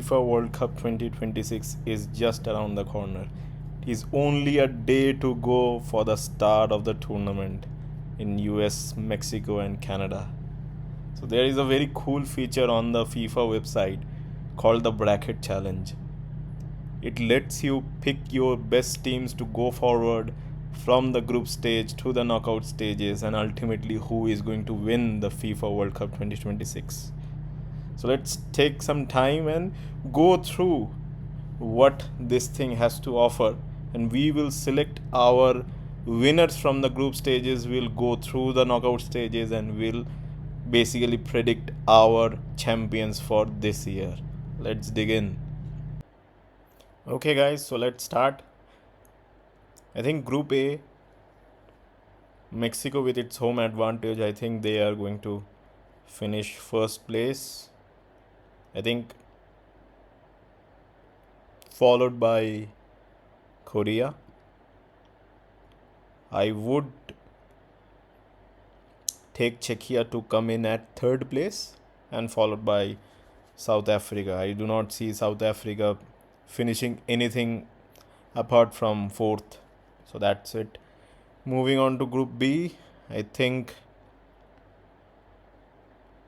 FIFA World Cup 2026 is just around the corner. It is only a day to go for the start of the tournament in US, Mexico, and Canada. So there is a very cool feature on the FIFA website called the Bracket Challenge. It lets you pick your best teams to go forward from the group stage to the knockout stages and ultimately who is going to win the FIFA World Cup 2026. So let's take some time and go through what this thing has to offer, and we will select our winners from the group stages. We'll go through the knockout stages and we'll basically predict our champions for this year. Let's dig in. Okay, guys, so let's start. I think Group A, Mexico with its home advantage, I think they are going to finish first place. I think followed by Korea. I would take Czechia to come in at third place and followed by South Africa. I do not see South Africa finishing anything apart from fourth. So that's it. Moving on to Group B, I think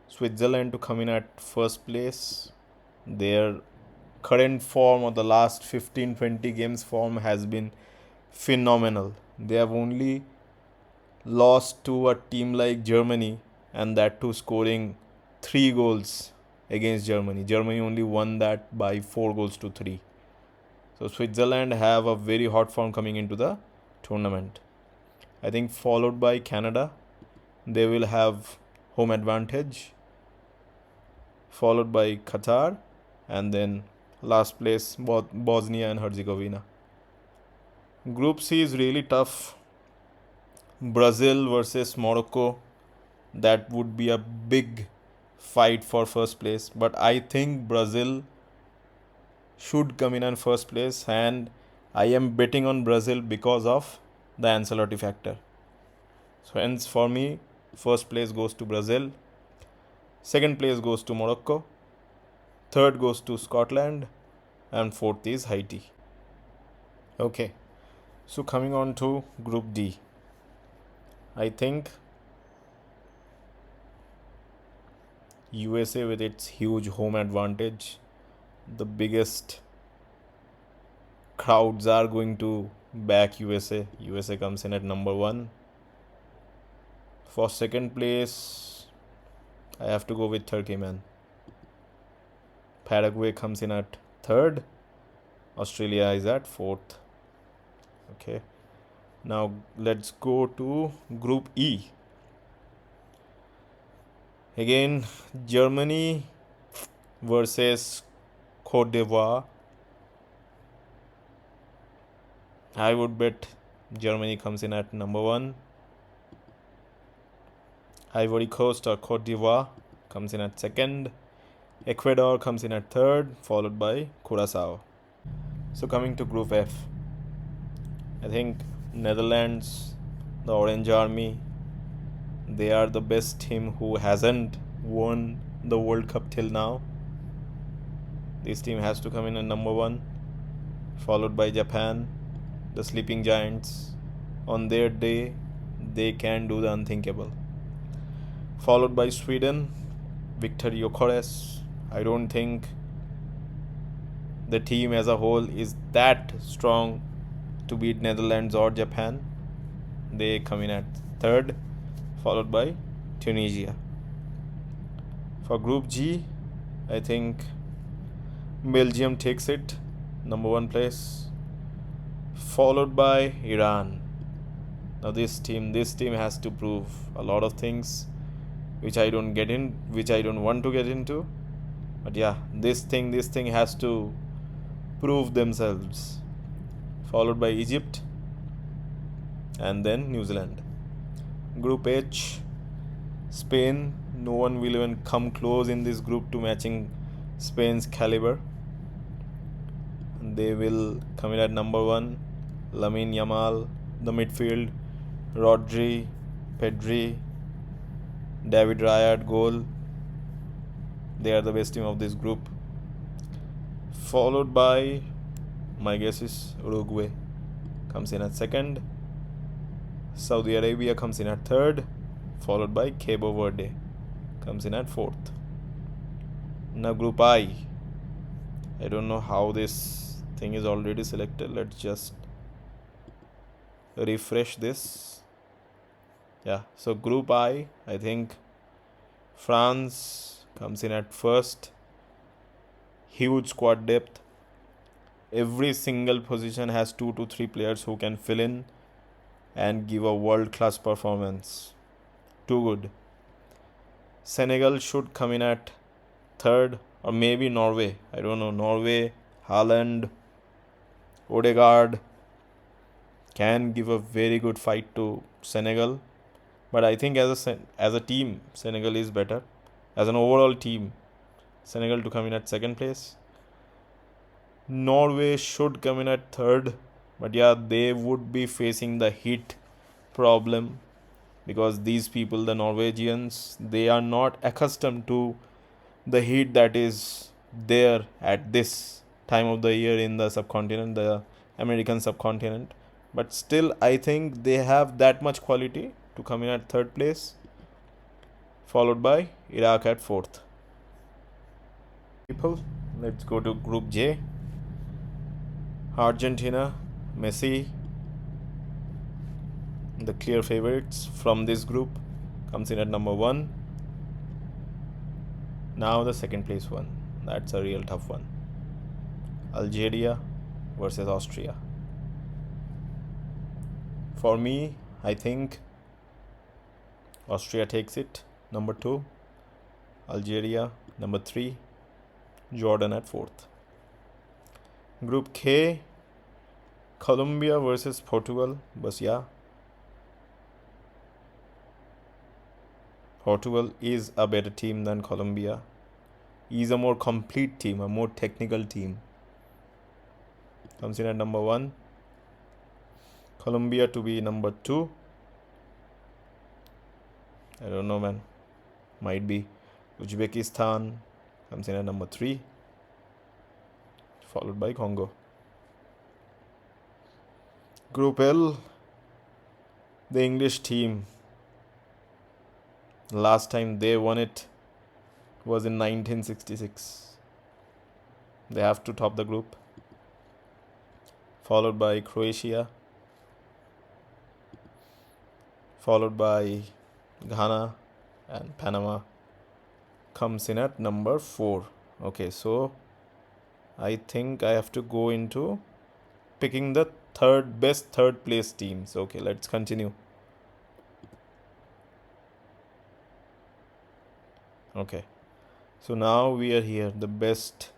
Switzerland to come in at first place. Their current form of the last 15-20 games form has been phenomenal. They have only lost to a team like Germany, and that too scoring 3 goals against Germany. Germany only won that by 4 goals to 3. So Switzerland have a very hot form coming into the tournament. I think followed by Canada. They will have home advantage. Followed by Qatar, and then last place Bosnia and Herzegovina. Group C is really tough. Brazil versus Morocco. That would be a big fight for first place. But I think Brazil should come in first place, and I am betting on Brazil because of the Ancelotti factor. So hence for me, first place goes to Brazil. Second place goes to Morocco. Third goes to Scotland. And fourth is Haiti. Okay. So coming on to Group D. I think USA with its huge home advantage, the biggest crowds are going to back USA. USA comes in at number 1. For second place, I have to go with Turkey, man. Paraguay comes in at third. Australia is at fourth. Okay. Now let's go to Group E. Again, Germany versus Cote d'Ivoire. I would bet Germany comes in at number 1. Ivory Coast or Cote d'Ivoire comes in at second. Ecuador comes in at third, followed by Curacao. So coming to Group F, I think Netherlands, the Orange Army, they are the best team who hasn't won the World Cup till now. This team has to come in at number 1, followed by Japan, the Sleeping Giants. On their day, they can do the unthinkable. Followed by Sweden, Victor Gyökeres. I don't think the team as a whole is that strong to beat Netherlands or Japan. They come in at third, followed by Tunisia. For Group G, I think Belgium takes it, number 1 place, followed by Iran. Now this team has to prove a lot of things which I don't want to get into. But yeah, this thing has to prove themselves. Followed by Egypt and then New Zealand. Group H, Spain. No one will even come close in this group to matching Spain's caliber. They will come in at number 1. Lamine Yamal, the midfield, Rodri, Pedri, David Raya at goal. They are the best team of this group. followed by, my guess is Uruguay comes in at second. Saudi Arabia comes in at third, followed by Cabo Verde comes in at fourth. Now Group I don't know how this thing is already selected. Let's just refresh this. Yeah, so Group I think France comes in at first. Huge squad depth. Every single position has 2 to 3 players who can fill in and give a world class performance. Too good. Senegal should come in at third, or maybe Norway. I don't know. Norway, Haaland, Odegaard can give a very good fight to Senegal. But I think as a team, Senegal is better. As an overall team, Senegal to come in at second place. Norway should come in at third. But yeah, they would be facing the heat problem, because these people, the Norwegians, they are not accustomed to the heat that is there at this time of the year in the subcontinent, the American subcontinent. But still, I think they have that much quality to come in at third place, followed by Iraq at fourth. People, let's go to Group J. Argentina, Messi, the clear favorites from this group, comes in at number 1. Now the second place one. That's a real tough one. Algeria versus Austria. For me, I think Austria takes it, number 2. Algeria, number 3. Jordan at 4th. Group K, Colombia versus Portugal. But yeah, Portugal is a better team than Colombia. Is a more complete team, a more technical team. Comes in at number 1. Colombia to be number 2. I don't know, man. Might be. Uzbekistan comes in at number 3, followed by Congo. Group L, the English team. Last time they won it was in 1966. They have to top the group. Followed by Croatia, followed by Ghana, and Panama comes in at number 4. Okay, so I think I have to go into picking the best third place teams. Okay, let's continue. Okay, so now we are here, the best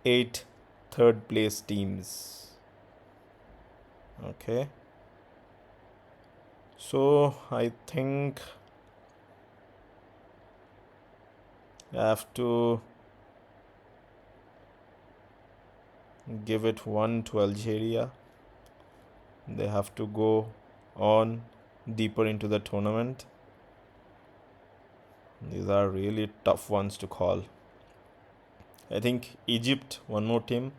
8 third place teams. Okay, so I think I have to give it 1 to Algeria. They have to go on deeper into the tournament. These are really tough ones to call. I think Egypt, one more team.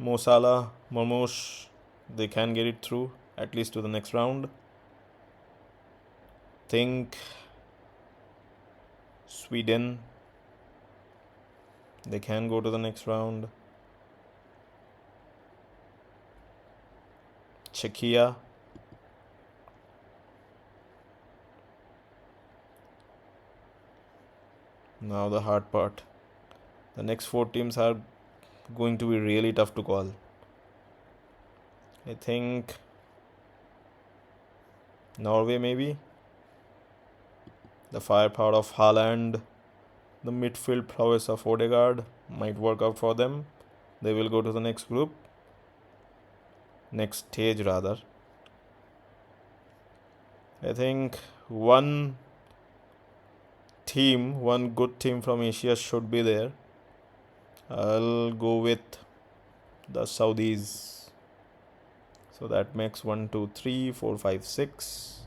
Mo Salah, Marmoush, they can get it through, at least to the next round. Think Sweden, they can go to the next round. Czechia, now the hard part. The next 4 teams are going to be really tough to call. I think Norway, maybe. The firepower of Haaland, the midfield prowess of Odegaard might work out for them. They will go to the next stage rather. I think one good team from Asia should be there. I'll go with the Saudis. So that makes 1, 2, 3, 4, 5, 6.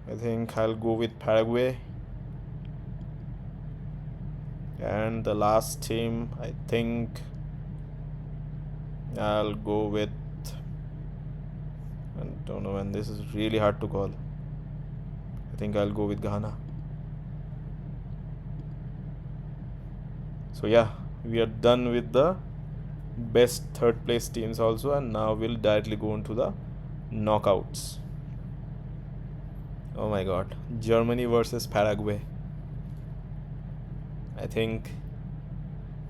I think I'll go with Paraguay. And the last team, I think I'll go with, I don't know, and this is really hard to call. I think I'll go with Ghana. So yeah, we are done with the best third place teams also, and now we'll directly go into the knockouts. Oh my god, Germany versus Paraguay. I think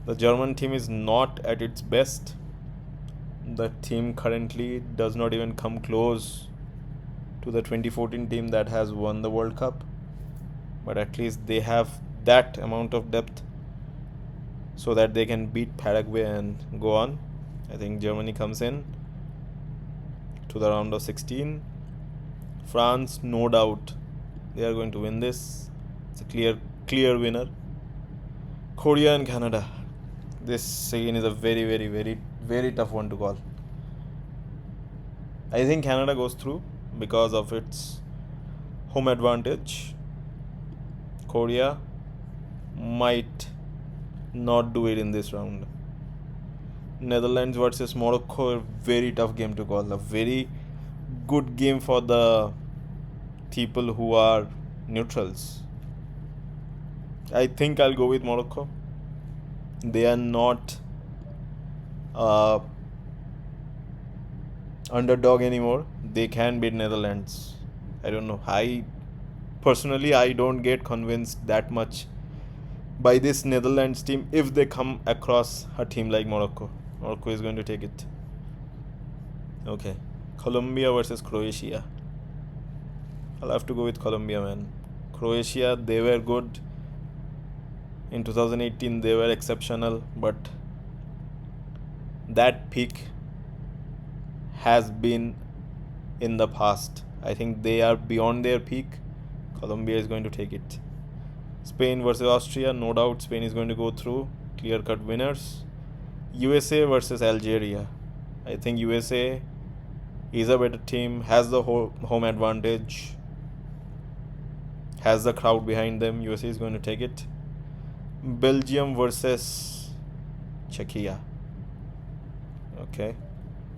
the German team is not at its best. The team currently does not even come close to the 2014 team that has won the World Cup, but at least they have that amount of depth so that they can beat Paraguay and go on. I think Germany comes in to the round of 16. France, no doubt, they are going to win this. It's a clear winner. Korea and Canada. This again is a very tough one to call. I think Canada goes through because of its home advantage. Korea might not do it in this round. Netherlands versus Morocco, a very tough game to call. A very good game for the people who are neutrals. I think I'll go with Morocco. They are not underdog anymore. They can beat Netherlands. I don't know. I don't get convinced that much by this Netherlands team if they come across a team like Morocco. Morocco is going to take it. Okay. Colombia versus Croatia. I'll have to go with Colombia, man. Croatia, they were good. In 2018, they were exceptional, but that peak has been in the past. I think they are beyond their peak. Colombia is going to take it. Spain versus Austria, no doubt Spain is going to go through. Clear-cut winners. USA versus Algeria. I think USA is a better team, has the home advantage, has the crowd behind them. USA is going to take it. Belgium versus Czechia. Okay.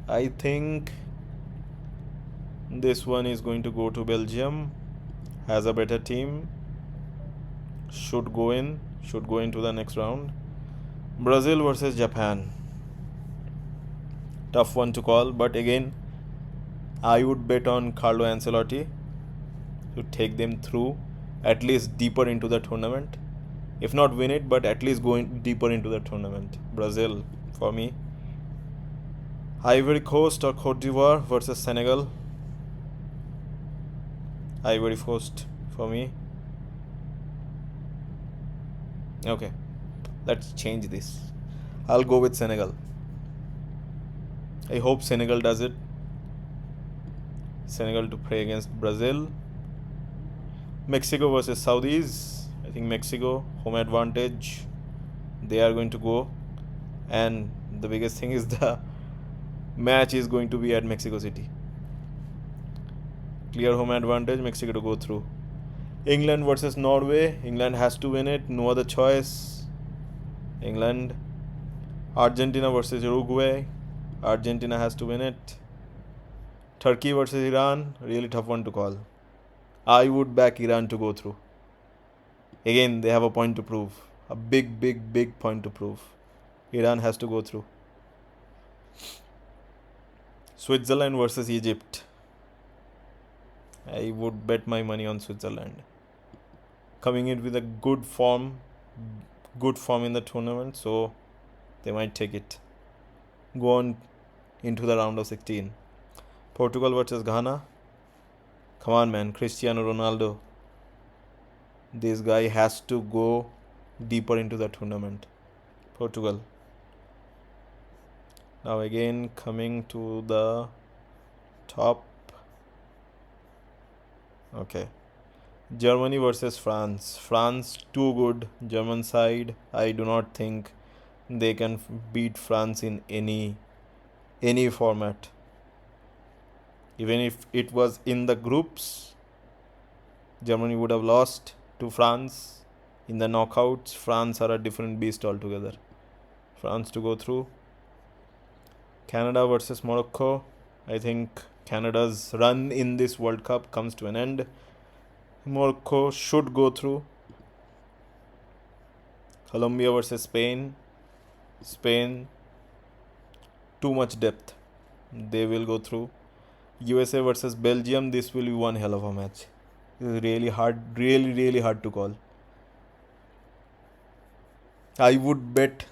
I think this one is going to go to Belgium. Has a better team. Should go into the next round. Brazil versus Japan. Tough one to call, but again, I would bet on Carlo Ancelotti to take them through at least deeper into the tournament. If not win it, but at least going deeper into the tournament. Brazil for me. Ivory Coast or Cote d'Ivoire versus Senegal. Ivory Coast for me. Okay, let's change this. I'll go with Senegal. I hope Senegal does it. Senegal to play against Brazil. Mexico versus Saudis. I think Mexico, home advantage. They are going to go. And the biggest thing is the match is going to be at Mexico City. Clear home advantage, Mexico to go through. England versus Norway. England has to win it. No other choice. England. Argentina versus Uruguay. Argentina has to win it. Turkey versus Iran. Really tough one to call. I would back Iran to go through. Again, they have a point to prove. A big point to prove. Iran has to go through. Switzerland versus Egypt. I would bet my money on Switzerland. Coming in with a good form in the tournament, so they might take it. Go on into the round of 16. Portugal versus Ghana. Come on, man. Cristiano Ronaldo. This guy has to go deeper into the tournament. Portugal. Now again coming to the top. Okay. Germany versus France. France too good. German side, I do not think they can beat France in any format. Even if it was in the groups, Germany would have lost to France. In the knockouts, France are a different beast altogether. France to go through. Canada versus Morocco. I think Canada's run in this World Cup comes to an end. Morocco should go through. Colombia versus Spain. Spain, too much depth. They will go through. USA versus Belgium. This will be one hell of a match. This is really hard, really hard to call. I would bet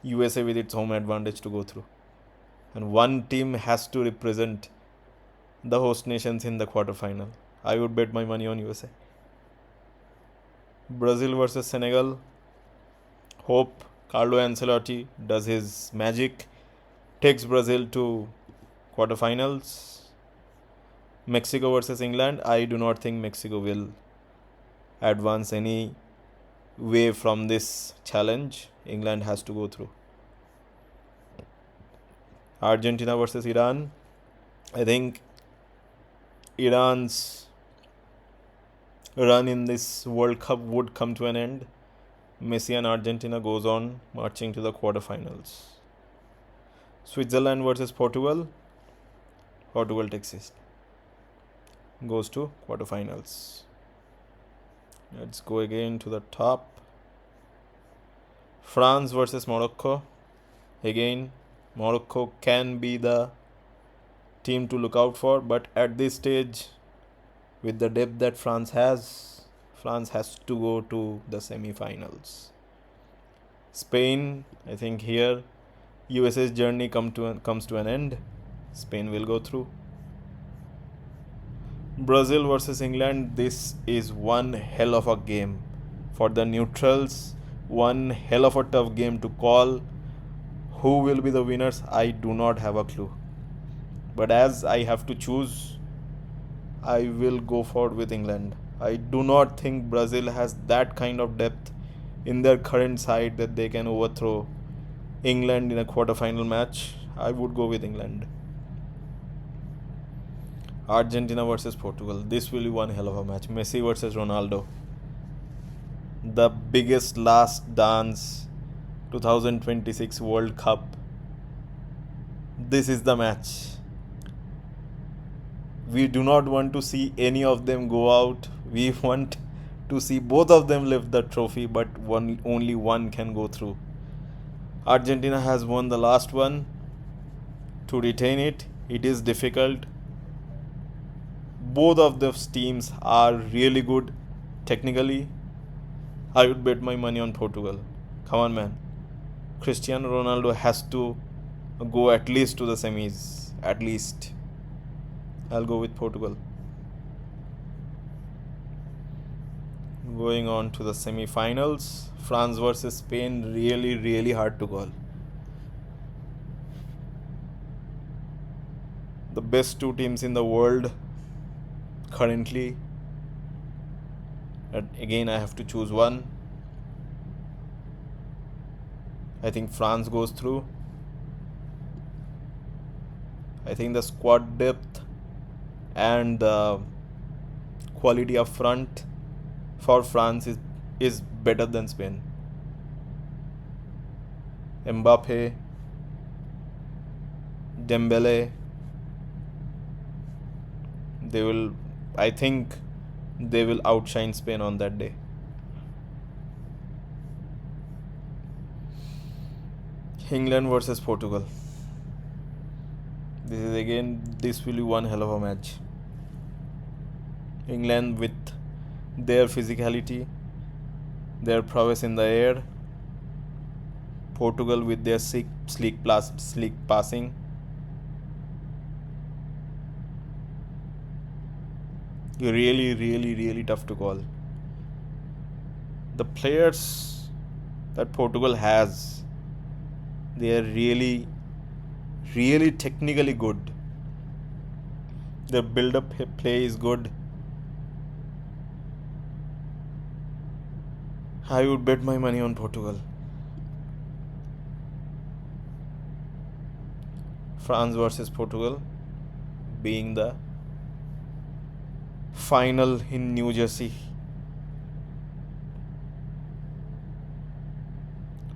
USA with its home advantage to go through. And one team has to represent the host nations in the quarterfinal. I would bet my money on USA. Brazil versus Senegal. Hope Carlo Ancelotti does his magic, takes Brazil to quarterfinals. Mexico versus England. I do not think Mexico will advance any way from this challenge. England has to go through. Argentina versus Iran. I think Iran's run in this World Cup would come to an end. Messi and Argentina goes on marching to the quarterfinals. Switzerland versus Portugal. Portugal takes it. Goes to quarterfinals. Let's go again to the top. France versus Morocco. Again, Morocco can be the team to look out for, but at this stage, with the depth that France has to go to the semi-finals. Spain, I think here USA's journey comes to an end. Spain will go through. Brazil versus England. This is one hell of a game for the neutrals. One hell of a tough game to call. Who will be the winners? I do not have a clue. But as I have to choose, I will go forward with England. I do not think Brazil has that kind of depth in their current side that they can overthrow England in a quarterfinal match. I would go with England. Argentina versus Portugal. This will be one hell of a match. Messi versus Ronaldo. The biggest last dance 2026 World Cup. This is the match. We do not want to see any of them go out. We want to see both of them lift the trophy, but only one can go through. Argentina has won the last one. To retain it, it is difficult. Both of those teams are really good technically. I would bet my money on Portugal. Come on, man. Cristiano Ronaldo has to go at least to the semis. At least. I'll go with Portugal. Going on to the semi-finals. France versus Spain. Really hard to call. The best two teams in the world currently. Again, I have to choose one. I think France goes through. I think the squad depth and the quality up front for France is better than Spain. Mbappe, Dembele, I think they will outshine Spain on that day. England versus Portugal. This will be one hell of a match. England with their physicality, their prowess in the air. Portugal with their sleek passing. Really tough to call. The players that Portugal has, they are really technically good. Their build-up play is good. I would bet my money on Portugal. France versus Portugal being the final in New Jersey.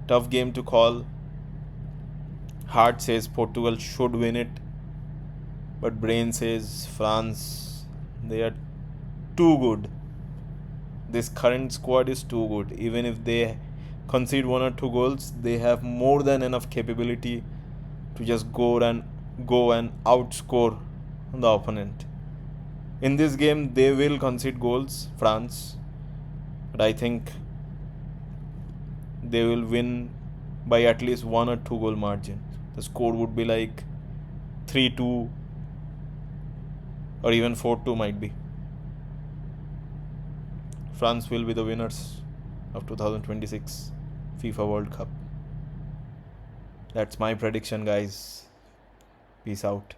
Tough game to call. Heart says Portugal should win it, but brain says France. They are too good. This current squad is too good. Even if they concede 1 or 2 goals, they have more than enough capability to just go and outscore the opponent. In this game, they will concede goals, France, but I think they will win by at least 1 or 2 goal margin. The score would be like 3-2 or even 4-2 might be. France will be the winners of 2026 FIFA World Cup. That's my prediction, guys. Peace out.